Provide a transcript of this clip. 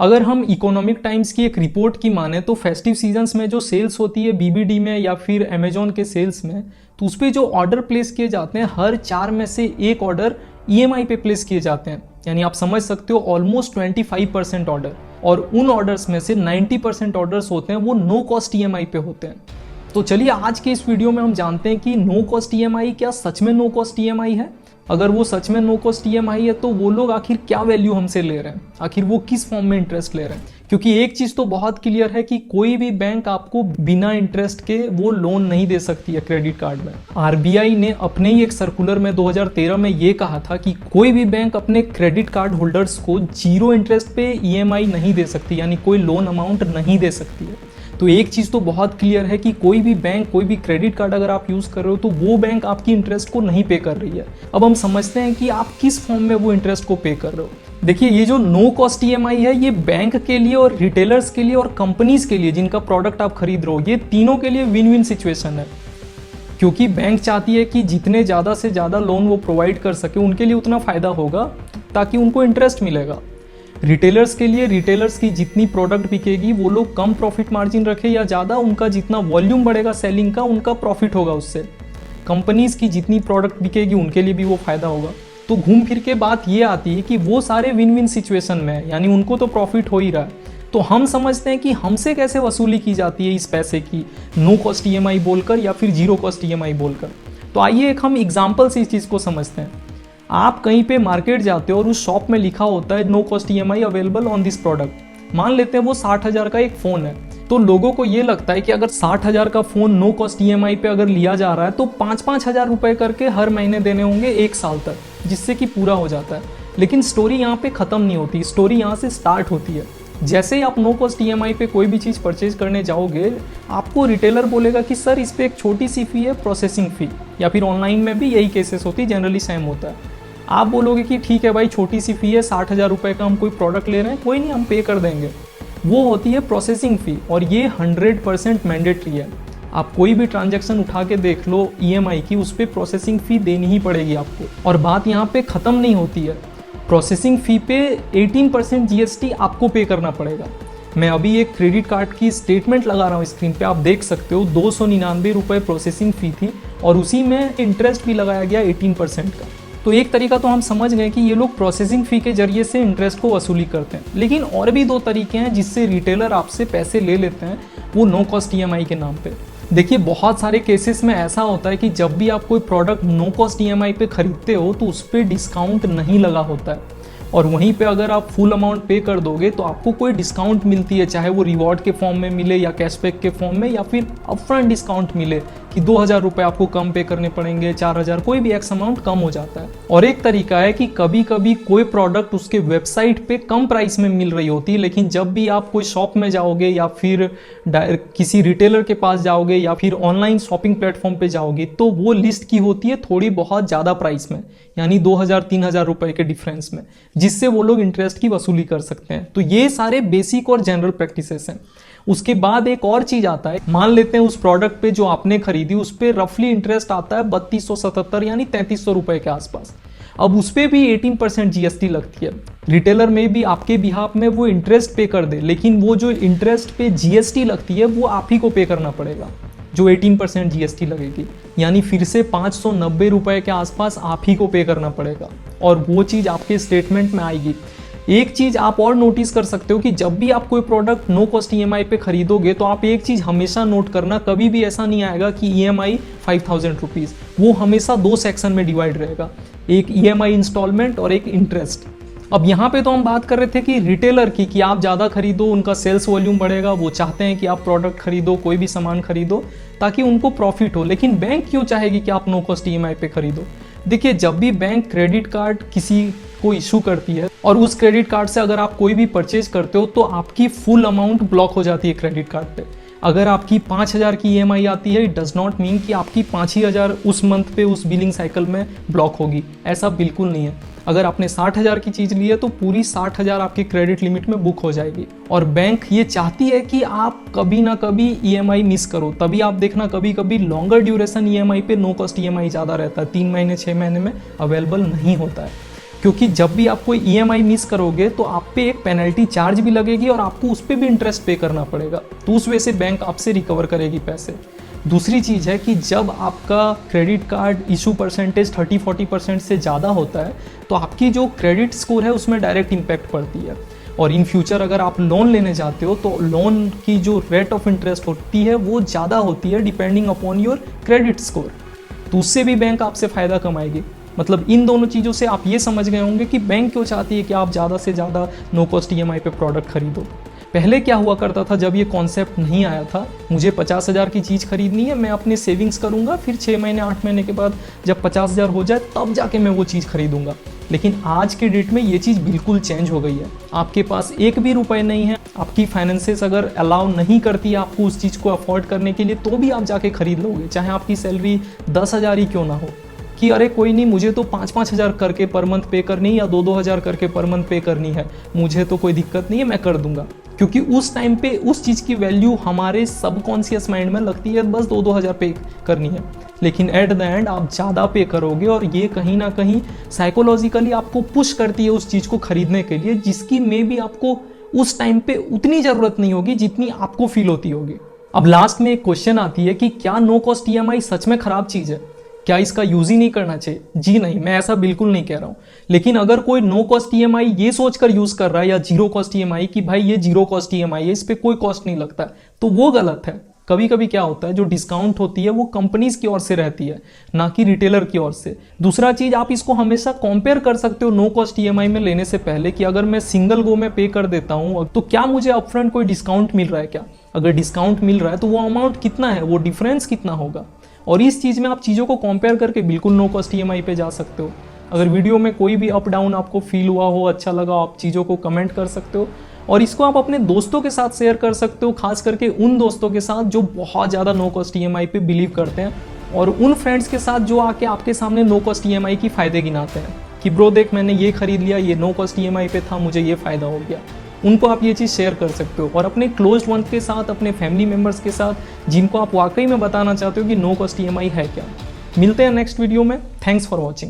अगर हम economic times की एक रिपोर्ट की माने तो फेस्टिव सीजन्स में जो सेल्स होती है बीबीडी में या फिर अमेजोन के सेल्स में, तो उस पर जो ऑर्डर प्लेस किए जाते हैं हर 4 में से एक ऑर्डर ईएमआई पे प्लेस किए जाते हैं। यानी आप समझ सकते हो ऑलमोस्ट 25% ऑर्डर, और उन ऑर्डर्स में से 90% ऑर्डर्स होते हैं वो नो कॉस्ट ईएमआई पे होते हैं। तो चलिए आज के इस वीडियो में हम जानते हैं कि नो कॉस्ट ईएमआई क्या सच में नो कॉस्ट ईएमआई है। अगर वो सच में नो कॉस्ट ईएमआई है तो वो लोग आखिर क्या वैल्यू हमसे ले रहे हैं, आखिर वो किस फॉर्म में इंटरेस्ट ले रहे हैं। क्योंकि एक चीज तो बहुत क्लियर है कि कोई भी बैंक आपको बिना इंटरेस्ट के वो लोन नहीं दे सकती है क्रेडिट कार्ड में। आरबीआई ने अपने ही एक सर्कुलर में 2013 में ये कहा था कि कोई भी बैंक अपने क्रेडिट कार्ड होल्डर्स को 0 इंटरेस्ट पे ईएमआई नहीं दे सकती, यानी कोई लोन अमाउंट नहीं दे सकती है। तो एक चीज़ तो बहुत क्लियर है कि कोई भी बैंक, कोई भी क्रेडिट कार्ड अगर आप यूज़ कर रहे हो तो वो बैंक आपकी इंटरेस्ट को नहीं पे कर रही है। अब हम समझते हैं कि आप किस फॉर्म में वो इंटरेस्ट को पे कर रहे हो। देखिए, ये जो नो कॉस्ट ईएमआई है ये बैंक के लिए और रिटेलर्स के लिए और कंपनीज के लिए जिनका प्रोडक्ट आप खरीद रहे हो, ये तीनों के लिए विन विन सिचुएशन है। क्योंकि बैंक चाहती है कि जितने ज़्यादा से ज़्यादा लोन वो प्रोवाइड कर सके उनके लिए उतना फ़ायदा होगा ताकि उनको इंटरेस्ट मिलेगा। रिटेलर्स के लिए रिटेलर्स की जितनी प्रोडक्ट बिकेगी वो लोग कम प्रॉफिट मार्जिन रखे या ज़्यादा, उनका जितना वॉल्यूम बढ़ेगा सेलिंग का उनका प्रॉफिट होगा उससे। कंपनीज की जितनी प्रोडक्ट बिकेगी उनके लिए भी वो फायदा होगा। तो घूम फिर के बात ये आती है कि वो सारे विन विन सिचुएशन में है, यानी उनको तो प्रॉफिट हो ही रहा है। तो हम समझते हैं कि हमसे कैसे वसूली की जाती है इस पैसे की, नो कॉस्ट ईएमआई बोलकर या फिर जीरो कॉस्ट ईएमआई बोलकर। तो आइए एक हम एग्जाम्पल से इस चीज़ को समझते हैं। आप कहीं पे मार्केट जाते हो और उस शॉप में लिखा होता है no cost EMI available on this product. मान लेते हैं वो 60,000 का एक फ़ोन है, तो लोगों को ये लगता है कि अगर 60,000 का फ़ोन नो कॉस्ट ईएमआई पे अगर लिया जा रहा है तो 5-5 हज़ार रुपये करके हर महीने देने होंगे 1 साल तक, जिससे कि पूरा हो जाता है। लेकिन स्टोरी यहाँ पे ख़त्म नहीं होती, स्टोरी यहाँ से स्टार्ट होती है। जैसे ही आप नो कॉस्ट ईएमआई पे कोई भी चीज़ परचेज करने जाओगे, आपको रिटेलर बोलेगा कि सर इस पर एक छोटी सी फ़ी है, प्रोसेसिंग फ़ी, या फिर ऑनलाइन में भी यही केसेस होती है, जनरली सेम होता है। आप बोलोगे कि ठीक है भाई, छोटी सी फ़ी है, 60,000 रुपये का हम कोई प्रोडक्ट ले रहे हैं, कोई नहीं हम पे कर देंगे। वो होती है प्रोसेसिंग फ़ी, और ये 100% मैंडेटरी है। आप कोई भी ट्रांजैक्शन उठा के देख लो ईएमआई की, उस पर प्रोसेसिंग फ़ी देनी ही पड़ेगी आपको। और बात यहाँ पे ख़त्म नहीं होती है, प्रोसेसिंग फ़ी पे 18% जीएसटी आपको पे करना पड़ेगा। मैं अभी एक क्रेडिट कार्ड की स्टेटमेंट लगा रहा हूँ स्क्रीन पे, आप देख सकते हो 299 रुपये प्रोसेसिंग फ़ी थी, और उसी में इंटरेस्ट भी लगाया गया 18% का। तो एक तरीका तो हम समझ गए कि ये लोग प्रोसेसिंग फ़ी के जरिए से इंटरेस्ट को वसूली करते हैं। लेकिन और भी 2 तरीके हैं जिससे रिटेलर आपसे पैसे ले लेते हैं, वो नो कॉस्ट ईएमआई के नाम पे। देखिए, बहुत सारे केसेस में ऐसा होता है कि जब भी आप कोई प्रोडक्ट नो कॉस्ट ईएमआई पे खरीदते हो तो उस पर डिस्काउंट नहीं लगा होता है, और वहीं पे अगर आप फुल अमाउंट पे कर दोगे तो आपको कोई डिस्काउंट मिलती है, चाहे वो रिवॉर्ड के फॉर्म में मिले या कैशबैक के फॉर्म में, या फिर अपफ्रंट डिस्काउंट मिले कि 2,000 रुपये आपको कम पे करने पड़ेंगे, 4,000, कोई भी एक्स अमाउंट कम हो जाता है। और एक तरीका है कि कभी कभी कोई प्रोडक्ट उसके वेबसाइट पे कम प्राइस में मिल रही होती है, लेकिन जब भी आप कोई शॉप में जाओगे या फिर किसी रिटेलर के पास जाओगे या फिर ऑनलाइन शॉपिंग प्लेटफॉर्म पे जाओगे तो वो लिस्ट की होती है थोड़ी बहुत ज़्यादा प्राइस में, यानी 2,000-3,000 रुपये के डिफरेंस में, जिससे वो लोग इंटरेस्ट की वसूली कर सकते हैं। तो ये सारे बेसिक और जनरल प्रैक्टिसेस हैं। उसके बाद एक और चीज आता है, मान लेते हैं उस प्रोडक्ट पे जो आपने खरीदी उस पे रफली इंटरेस्ट आता है 3277 यानी 3300 रुपए के आसपास। अब उस पे भी 18% जीएसटी लगती है। रिटेलर में भी आपके बिहाफ में वो इंटरेस्ट पे कर दे, लेकिन वो जो इंटरेस्ट पे जीएसटी लगती है वो आप ही को पे करना पड़ेगा, जो 18% जीएसटी लगेगी, यानी फिर से 590 रुपए के आसपास आप ही को पे करना पड़ेगा, और वो चीज़ आपके स्टेटमेंट में आएगी। एक चीज़ आप और नोटिस कर सकते हो कि जब भी आप कोई प्रोडक्ट नो कॉस्ट ईएमआई पे खरीदोगे तो आप एक चीज़ हमेशा नोट करना, कभी भी ऐसा नहीं आएगा कि ईएमआई 5,000 रुपीज़, वो हमेशा 2 सेक्शन में डिवाइड रहेगा, एक ईएमआई इंस्टॉलमेंट और एक इंटरेस्ट। अब यहाँ पे तो हम बात कर रहे थे कि रिटेलर की, कि आप ज़्यादा खरीदो, उनका सेल्स वॉल्यूम बढ़ेगा, वो चाहते हैं कि आप प्रोडक्ट खरीदो, कोई भी सामान खरीदो ताकि उनको प्रॉफिट हो। लेकिन बैंक क्यों चाहेगी कि आप नो कॉस्ट ईएमआई पे खरीदो? देखिए, जब भी बैंक क्रेडिट कार्ड किसी को इशू करती है और उस क्रेडिट कार्ड से अगर आप कोई भी परचेज करते हो तो आपकी फुल अमाउंट ब्लॉक हो जाती है क्रेडिट कार्ड पे। अगर आपकी 5,000 की ईएमआई आती है, इट डज नॉट मीन कि आपकी 5,000 उस मंथ पे उस बिलिंग साइकिल में ब्लॉक होगी, ऐसा बिल्कुल नहीं है। अगर आपने 60,000 की चीज़ ली है तो पूरी 60,000 आपकी क्रेडिट लिमिट में बुक हो जाएगी। और बैंक ये चाहती है कि आप कभी ना कभी ईएमआई मिस करो, तभी आप देखना कभी कभी लॉन्गर ड्यूरेशन ईएमआई पे नो कॉस्ट ईएमआई ज़्यादा रहता है, 3 महीने 6 महीने में अवेलेबल नहीं होता है। क्योंकि जब भी आप कोई EMI मिस करोगे तो आप पे एक पेनल्टी चार्ज भी लगेगी और आपको उस पर भी इंटरेस्ट पे करना पड़ेगा, तो उस वजह से बैंक आपसे रिकवर करेगी पैसे। दूसरी चीज़ है कि जब आपका क्रेडिट कार्ड इशू परसेंटेज 30-40% से ज़्यादा होता है तो आपकी जो क्रेडिट स्कोर है उसमें डायरेक्ट इम्पैक्ट पड़ती है, और इन फ्यूचर अगर आप लोन लेने जाते हो तो लोन की जो रेट ऑफ इंटरेस्ट होती है वो ज़्यादा होती है depending upon your credit score, तो उससे भी बैंक आपसे फ़ायदा कमाएगी। मतलब इन दोनों चीज़ों से आप ये समझ गए होंगे कि बैंक क्यों चाहती है कि आप ज़्यादा से ज़्यादा नो कॉस्ट EMI पे प्रोडक्ट खरीदो। पहले क्या हुआ करता था, जब ये कॉन्सेप्ट नहीं आया था, मुझे 50,000 की चीज़ खरीदनी है, मैं अपने सेविंग्स करूँगा, फिर 6 महीने 8 महीने के बाद जब 50,000 हो जाए तब जाके मैं वो चीज़ खरीदूँगा। लेकिन आज के डेट में ये चीज़ बिल्कुल चेंज हो गई है। आपके पास एक भी रुपए नहीं है, आपकी फाइनेंसेस अगर अलाउ नहीं करती है आपको उस चीज़ को अफोर्ड करने के लिए, तो भी आप जाके खरीद लोगे, चाहे आपकी सैलरी 10,000 ही क्यों ना हो, कि अरे कोई नहीं, मुझे तो 5-5 हज़ार करके पर मंथ पे करनी है या 2-2 हज़ार करके पर मंथ पे करनी है, मुझे तो कोई दिक्कत नहीं है, मैं कर दूंगा। क्योंकि उस टाइम पे उस चीज़ की वैल्यू हमारे सबकॉन्शियस माइंड में लगती है बस 2-2 हज़ार पे करनी है, लेकिन एट द एंड आप ज़्यादा पे करोगे और ये कहीं ना कहीं साइकोलॉजिकली आपको पुश करती है उस चीज़ को खरीदने के लिए, जिसकी मे भी आपको उस टाइम पे उतनी ज़रूरत नहीं होगी जितनी आपको फील होती होगी। अब लास्ट में एक क्वेश्चन आती है कि क्या नो कॉस्ट EMI सच में ख़राब चीज़ है, क्या इसका यूज ही नहीं करना चाहिए? जी नहीं, मैं ऐसा बिल्कुल नहीं कह रहा हूं। लेकिन अगर कोई नो कॉस्ट EMI ये सोचकर यूज कर रहा है या जीरो कॉस्ट EMI कि भाई ये जीरो कॉस्ट EMI है, इस पे कोई कॉस्ट नहीं लगता, तो वो गलत है। कभी कभी क्या होता है, जो डिस्काउंट होती है वो कंपनीज की ओर से रहती है, ना कि रिटेलर की ओर से। दूसरा चीज, आप इसको हमेशा कंपेयर कर सकते हो नो कॉस्ट EMI में लेने से पहले कि अगर मैं सिंगल गो में पे कर देता हूं तो क्या मुझे अपफ्रंट कोई डिस्काउंट मिल रहा है क्या? अगर डिस्काउंट मिल रहा है तो वो अमाउंट कितना है, वो डिफरेंस कितना होगा? और इस चीज़ में आप चीज़ों को कंपेयर करके बिल्कुल नो कॉस्ट EMI पे जा सकते हो। अगर वीडियो में कोई भी अप डाउन आपको फील हुआ हो, अच्छा लगा, आप चीज़ों को कमेंट कर सकते हो, और इसको आप अपने दोस्तों के साथ शेयर कर सकते हो, खास करके उन दोस्तों के साथ जो बहुत ज़्यादा नो कॉस्ट EMI पे बिलीव करते हैं, और उन फ्रेंड्स के साथ जो आके आपके सामने नो कॉस्ट EMI की फ़ायदे गिनाते हैं कि ब्रो देख मैंने ये खरीद लिया, ये नो कॉस्ट EMI पे था, मुझे ये फ़ायदा हो गया। उनको आप ये चीज़ शेयर कर सकते हो, और अपने क्लोज्ड वंस के साथ, अपने फैमिली मेम्बर्स के साथ जिनको आप वाकई में बताना चाहते हो कि नो कॉस्ट EMI है क्या। मिलते हैं नेक्स्ट वीडियो में। Thanks for watching.